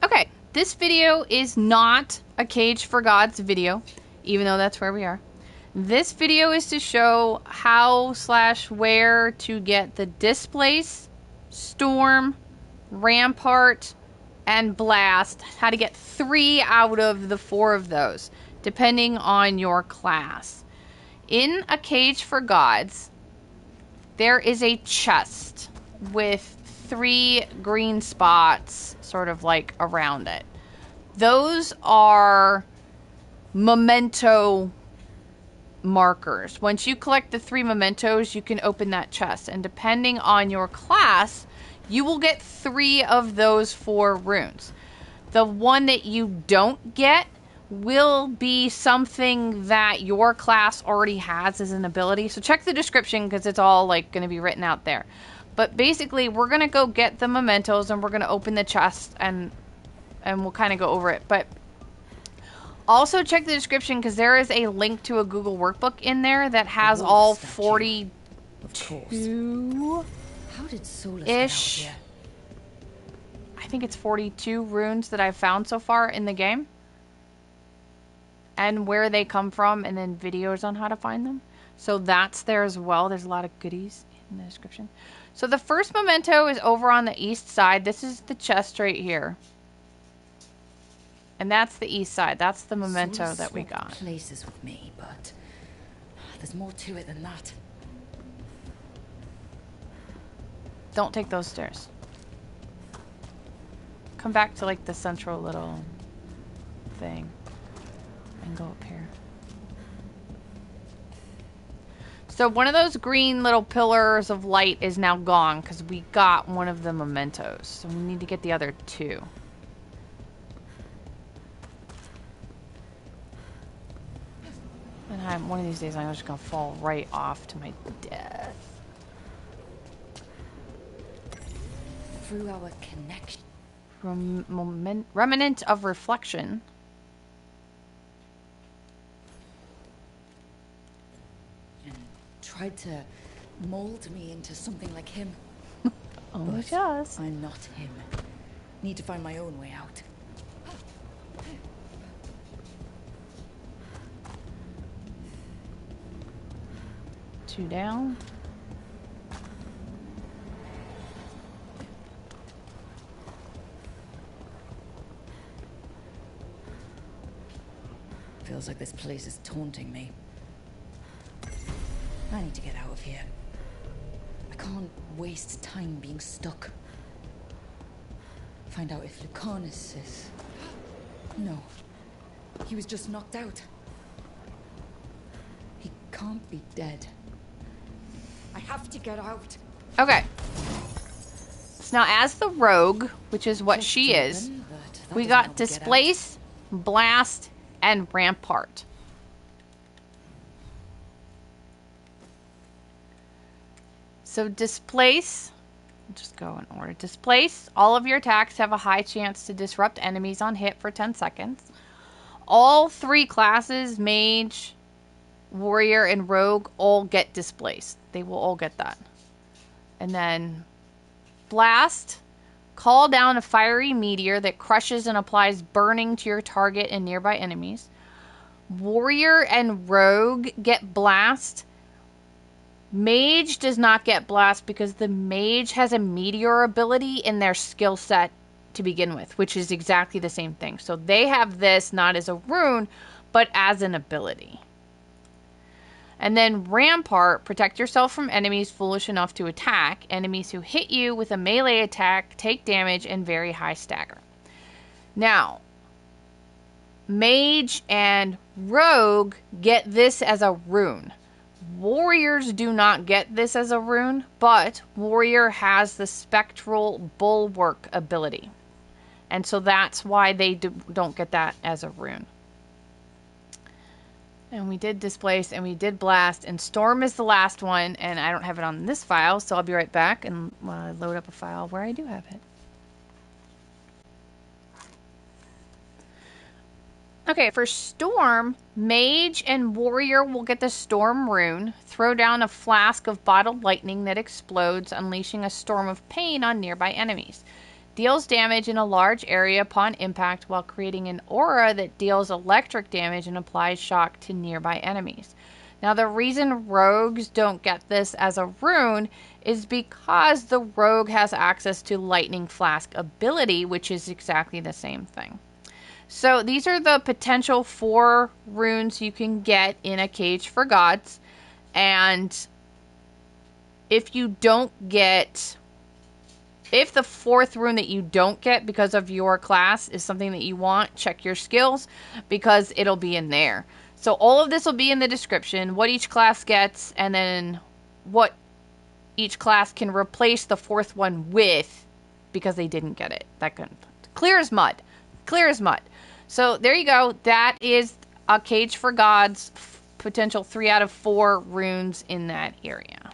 Okay, this video is not a Cage for Gods video, even though that's where we are. This video is to show how/where to get the Displace, Storm, Rampart, and Blast. How to get 3 out of the 4 of those, depending on your class. In a Cage for Gods, there is a chest with 3 green spots sort of like around it. Those are memento markers. Once you collect the 3 mementos, you can open that chest, and depending on your class, you will get 3 of those 4 runes. The one that you don't get will be something that your class already has as an ability. So check the description because it's all like going to be written out there. But basically, we're going to go get the mementos and we're going to open the chest and we'll kind of go over it. But also check the description because there is a link to a Google workbook in there that has all 42-ish. I think it's 42 runes that I've found so far in the game. And where they come from, and then videos on how to find them. So that's there as well. There's a lot of goodies in the description. So the first memento is over on the east side. This is the chest right here. And that's the east side. That's the memento that we got. Places with me, but there's more to it than that. Don't take those stairs. Come back to like the central little thing. And go up here. So one of those green little pillars of light is now gone because we got one of the mementos. So we need to get the other 2. And one of these days I'm just going to fall right off to my death. Through our connection. Remnant of reflection. Tried to mold me into something like him. Oh, yes. I'm not him. Need to find my own way out. Two down. Feels like this place is taunting me. I need to get out of here. I can't waste time being stuck. Find out if Lucanus is... No. He was just knocked out. He can't be dead. I have to get out. Okay. So now as the rogue, which is what she is, we got Displace, Blast, and Rampart. So Displace, just go in order. Displace, all of your attacks have a high chance to disrupt enemies on hit for 10 seconds. All 3 classes, Mage, Warrior, and Rogue, all get Displaced. They will all get that. And then Blast, call down a fiery meteor that crushes and applies burning to your target and nearby enemies. Warrior and Rogue get Blast. Mage does not get Blast because the Mage has a Meteor ability in their skill set to begin with, which is exactly the same thing. So they have this not as a rune, but as an ability. And then Rampart, protect yourself from enemies foolish enough to attack. Enemies who hit you with a melee attack take damage and very high stagger. Now, Mage and Rogue get this as a rune. Warriors do not get this as a rune, but Warrior has the Spectral Bulwark ability. And so that's why they don't get that as a rune. And we did Displace and we did Blast, and Storm is the last one, and I don't have it on this file, so I'll be right back and load up a file where I do have it. Okay, for Storm, Mage and Warrior will get the Storm rune. Throw down a flask of bottled lightning that explodes, unleashing a storm of pain on nearby enemies. Deals damage in a large area upon impact while creating an aura that deals electric damage and applies shock to nearby enemies. Now, the reason rogues don't get this as a rune is because the rogue has access to Lightning Flask ability, which is exactly the same thing. So these are the potential 4 runes you can get in a Cage for Gods. And if you don't get... If the 4th rune that you don't get because of your class is something that you want, check your skills, because it'll be in there. So all of this will be in the description, what each class gets, and then what each class can replace the 4th one with, because they didn't get it. That can clear as mud. Clear as mud. So there you go. That is a Cage for Gods potential 3 out of 4 runes in that area.